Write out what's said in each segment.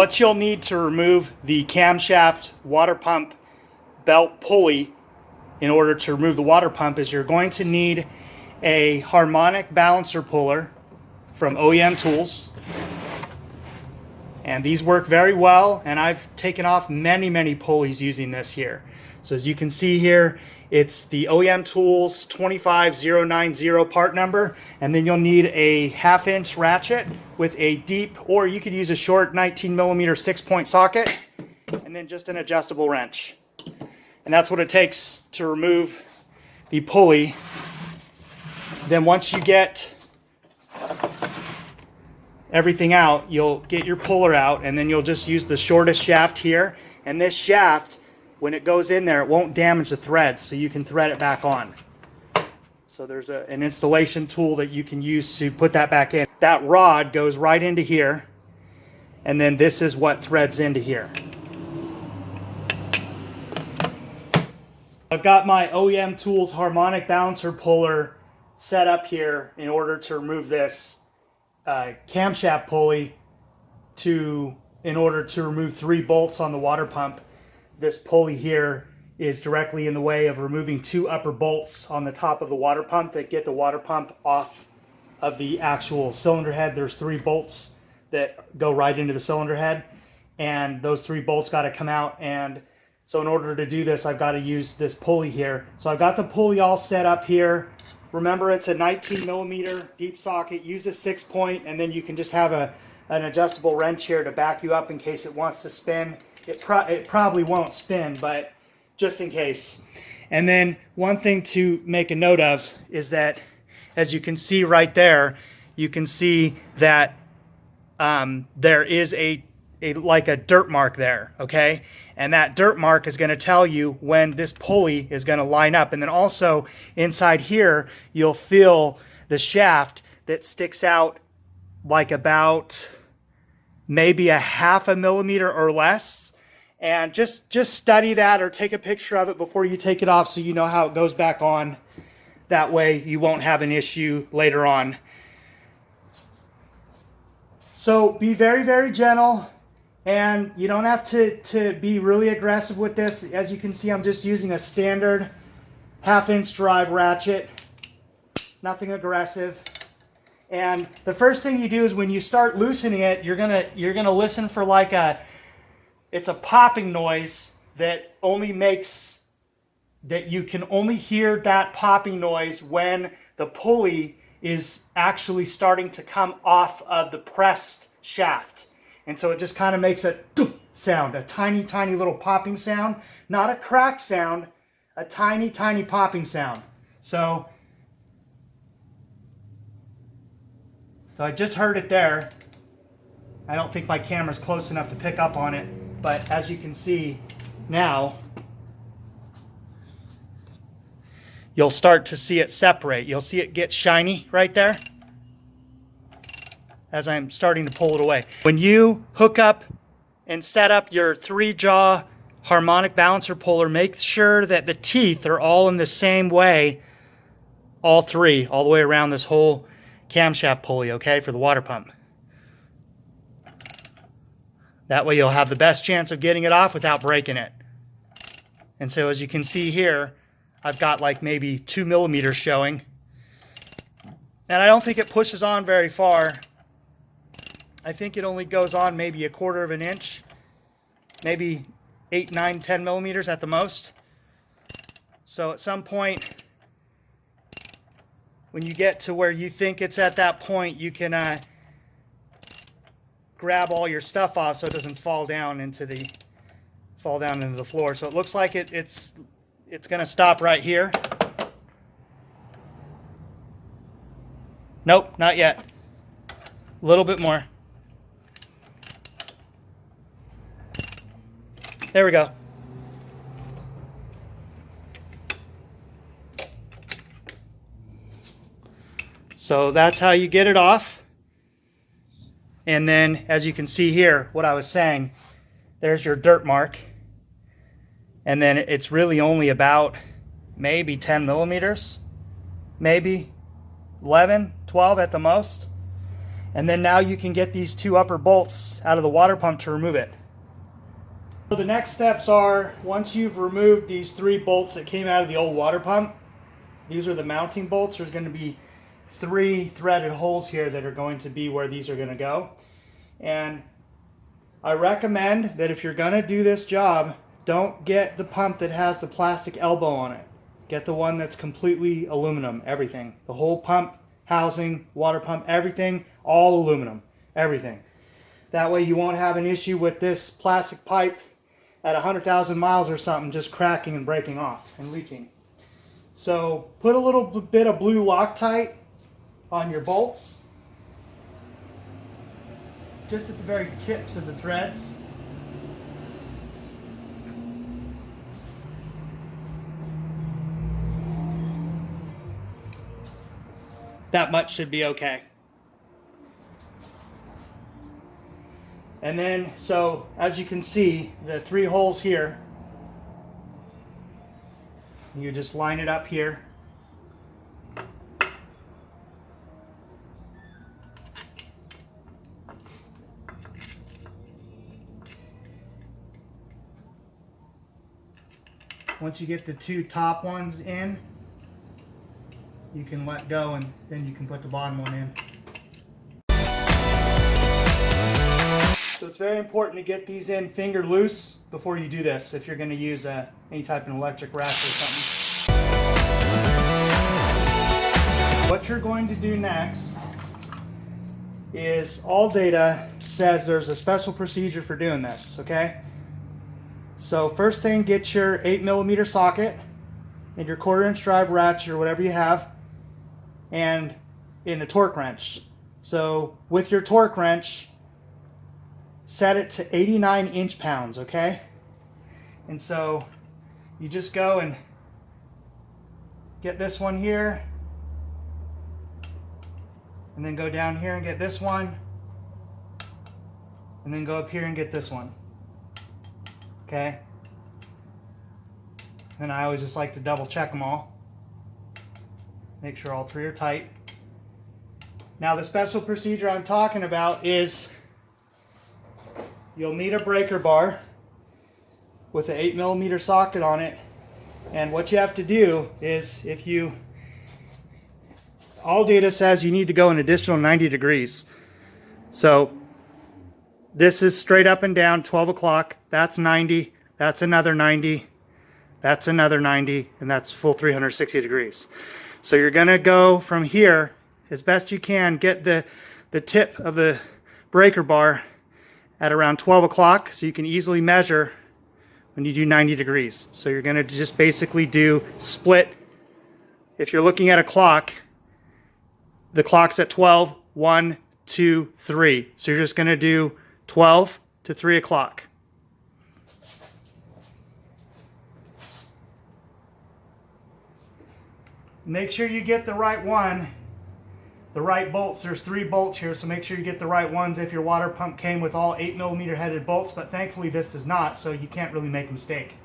what you'll need to remove the camshaft water pump belt pulley in order to remove the water pump is you're going to need a harmonic balancer puller from OEM Tools. And these work very well, and I've taken off many pulleys using this here. So as you can see here, it's the OEM Tools 25090 part number, and then you'll need a 1/2 inch ratchet with a deep, or you could use a short 19mm 6-point socket, and then just an adjustable wrench. And that's what it takes to remove the pulley. Then once you get everything out, you'll get your puller out, and then you'll just use the shortest shaft here. And this shaft, when it goes in there, it won't damage the threads, so you can thread it back on. So there's an installation tool that you can use to put that back in. That rod goes right into here, and then this is what threads into here. I've got my OEM Tools harmonic balancer puller set up here in order to remove this camshaft pulley in order to remove 3 bolts on the water pump. This pulley here is directly in the way of removing 2 upper bolts on the top of the water pump that get the water pump off of the actual cylinder head. There's 3 bolts that go right into the cylinder head, and those 3 bolts got to come out. And so in order to do this, I've got to use this pulley here. So I've got the pulley all set up here. Remember, it's a 19mm deep socket. Use a 6-point, and then you can just have an adjustable wrench here to back you up in case it wants to spin. It probably won't spin, but just in case. And then one thing to make a note of is that, as you can see right there, you can see that there is like a dirt mark there, okay? And that dirt mark is going to tell you when this pulley is going to line up. And then also inside here, you'll feel the shaft that sticks out like about maybe a 1/2 millimeter or less. And just study that, or take a picture of it before you take it off so you know how it goes back on. That way you won't have an issue later on. So be very gentle. And you don't have to be really aggressive with this. As you can see, I'm just using a standard 1/2 inch drive ratchet. Nothing aggressive. And the first thing you do is when you start loosening it, you're gonna listen for like it's a popping noise that you can only hear that popping noise when the pulley is actually starting to come off of the pressed shaft. And so it just kind of makes a sound, a tiny little popping sound. Not a crack sound, a tiny popping sound. So I just heard it there. I don't think my camera's close enough to pick up on it, but as you can see now, you'll start to see it separate. You'll see it get shiny right there as I'm starting to pull it away. When you hook up and set up your 3-jaw harmonic balancer puller, make sure that the teeth are all in the same way, all 3, all the way around this whole camshaft pulley, okay, for the water pump. That way you'll have the best chance of getting it off without breaking it. And so as you can see here, I've got like maybe 2 millimeters showing. And I don't think it pushes on very far. I think it only goes on maybe 1/4 of an inch, maybe 8, 9, 10 millimeters at the most. So at some point, when you get to where you think it's at that point, you can grab all your stuff off so it doesn't fall down into the floor. So it looks like it's going to stop right here. Nope, not yet. A little bit more. There we go. So that's how you get it off. And then, as you can see here, what I was saying, there's your dirt mark. And then it's really only about maybe 10 millimeters, maybe 11, 12 at the most. And then now you can get these two upper bolts out of the water pump to remove it. So the next steps are, once you've removed these three bolts that came out of the old water pump, these are the mounting bolts. There's going to be 3 threaded holes here that are going to be where these are going to go. And I recommend that if you're going to do this job, don't get the pump that has the plastic elbow on it. Get the one that's completely aluminum, everything. The whole pump, housing, water pump, everything, all aluminum, everything. That way you won't have an issue with this plastic pipe at 100,000 miles or something just cracking and breaking off and leaking. So put a little bit of blue Loctite on your bolts, just at the very tips of the threads. That much should be okay. And then, so as you can see, the 3 holes here, you just line it up here. Once you get the 2 top ones in, you can let go and then you can put the bottom one in. So it's very important to get these in finger loose before you do this if you're going to use any type of electric ratchet or something. What you're going to do next is, Alldata says there's a special procedure for doing this, okay? So first thing, get your 8mm socket and your 1/4" drive ratchet or whatever you have, and in a torque wrench. So with your torque wrench, set it to 89 inch-pounds, okay? And so you just go and get this one here, and then go down here and get this one, and then go up here and get this one, okay? And I always just like to double check them all. Make sure all 3 are tight. Now the special procedure I'm talking about is, you'll need a breaker bar with an 8mm socket on it. And what you have to do is, Alldata says you need to go an additional 90 degrees. So this is straight up and down, 12 o'clock. That's 90. That's another 90. That's another 90. And that's full 360 degrees. So you're going to go from here as best you can, get the tip of the breaker bar at around 12 o'clock so you can easily measure when you do 90 degrees. So you're going to just basically do split. If you're looking at a clock, the clock's at 12, 1, 2, 3. So you're just going to do 12 to 3 o'clock. Make sure you get the right one, the right bolts. There's 3 bolts here, so make sure you get the right ones if your water pump came with all 8mm headed bolts, but thankfully this does not, so you can't really make a mistake.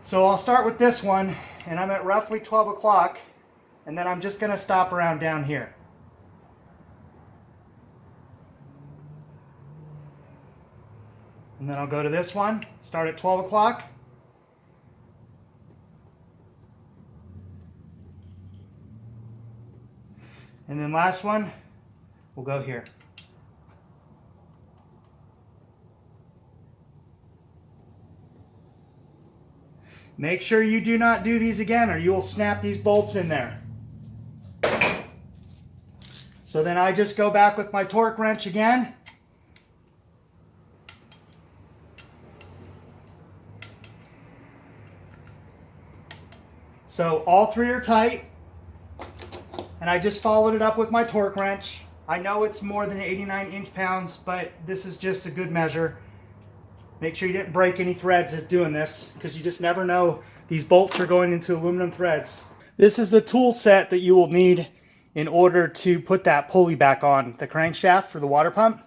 So I'll start with this one, and I'm at roughly 12 o'clock, and then I'm just going to stop around down here. And then I'll go to this one, start at 12 o'clock. And then last one, we'll go here. Make sure you do not do these again or you will snap these bolts in there. So then I just go back with my torque wrench again. So all 3 are tight. And I just followed it up with my torque wrench. I know it's more than 89 inch-pounds, but this is just a good measure. Make sure you didn't break any threads as doing this, because you just never know. These bolts are going into aluminum threads. This is the tool set that you will need in order to put that pulley back on the crankshaft for the water pump.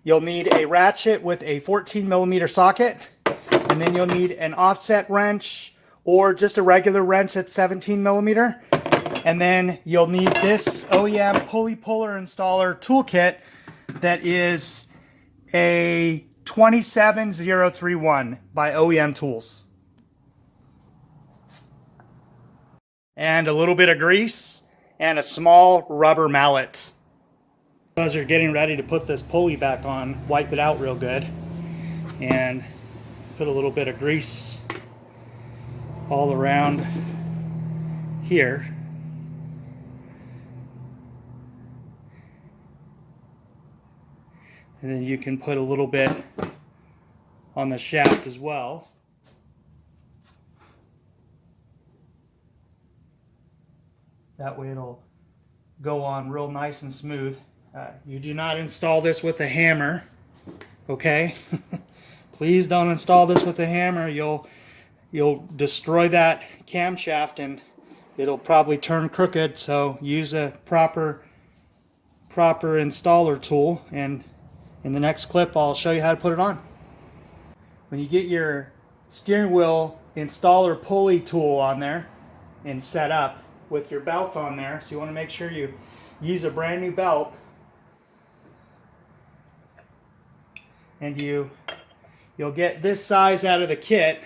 You'll need a ratchet with a 14mm socket, and then you'll need an offset wrench or just a regular wrench that's 17mm. And then you'll need this OEM pulley puller installer toolkit that is a 27031 by OEM Tools. And a little bit of grease and a small rubber mallet. As you're getting ready to put this pulley back on, wipe it out real good and put a little bit of grease all around here. And then you can put a little bit on the shaft as well. That way it'll go on real nice and smooth. You do not install this with a hammer, okay? Please don't install this with a hammer. You'll destroy that camshaft and it'll probably turn crooked. So use a proper installer tool, and in the next clip I'll show you how to put it on. When you get your steering wheel installer pulley tool on there and set up with your belt on there, so you want to make sure you use a brand new belt, and you'll get this size out of the kit,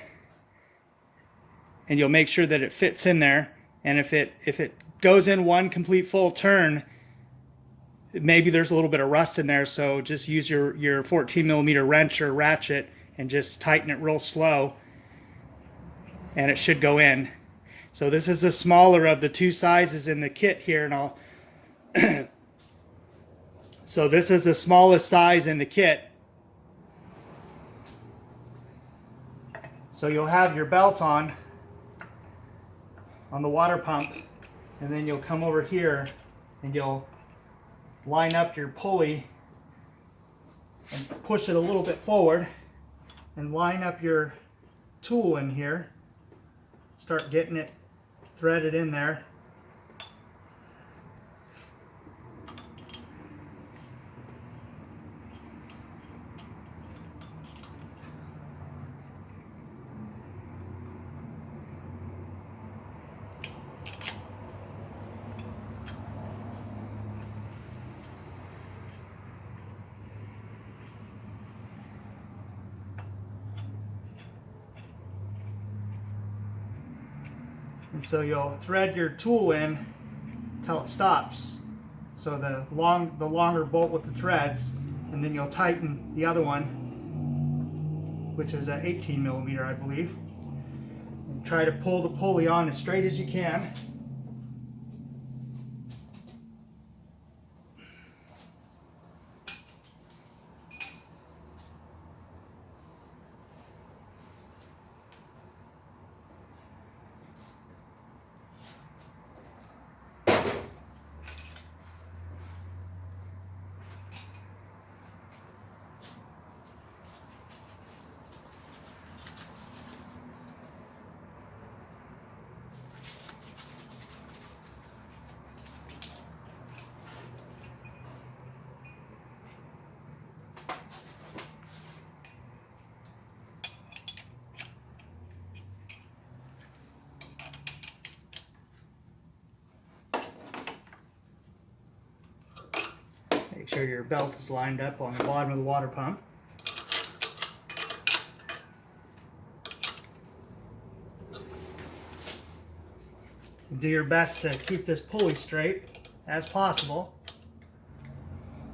and you'll make sure that it fits in there. And if it goes in one complete full turn, maybe there's a little bit of rust in there, so just use your 14 millimeter wrench or ratchet and just tighten it real slow, and it should go in. So this is the smaller of the two sizes in the kit here, and I'll so this is the smallest size in the kit. So you'll have your belt on the water pump, and then you'll come over here and you'll line up your pulley and push it a little bit forward and line up your tool in here. Start getting it threaded in there. And so you'll thread your tool in till it stops. So the longer bolt with the threads, and then you'll tighten the other one, which is an 18 millimeter, I believe. And try to pull the pulley on as straight as you can. Make sure your belt is lined up on the bottom of the water pump. Do your best to keep this pulley straight as possible.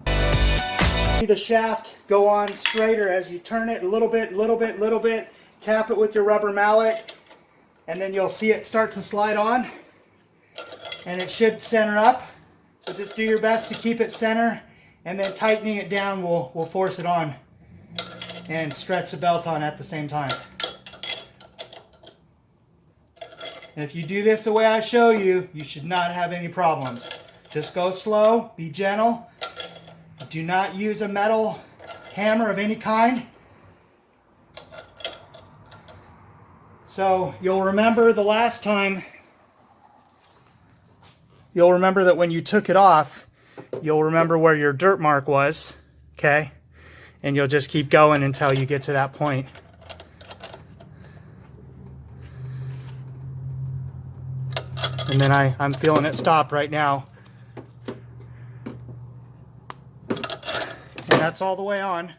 See the shaft go on straighter as you turn it a little bit. Tap it with your rubber mallet, and then you'll see it start to slide on, and it should center up. So just do your best to keep it center, and then tightening it down will force it on and stretch the belt on at the same time. And if you do this the way I show you, you should not have any problems. Just go slow, be gentle. Do not use a metal hammer of any kind. So you'll remember the last time, you'll remember that when you took it off, you'll remember where your dirt mark was, okay? And you'll just keep going until you get to that point. And then I'm feeling it stop right now. And that's all the way on.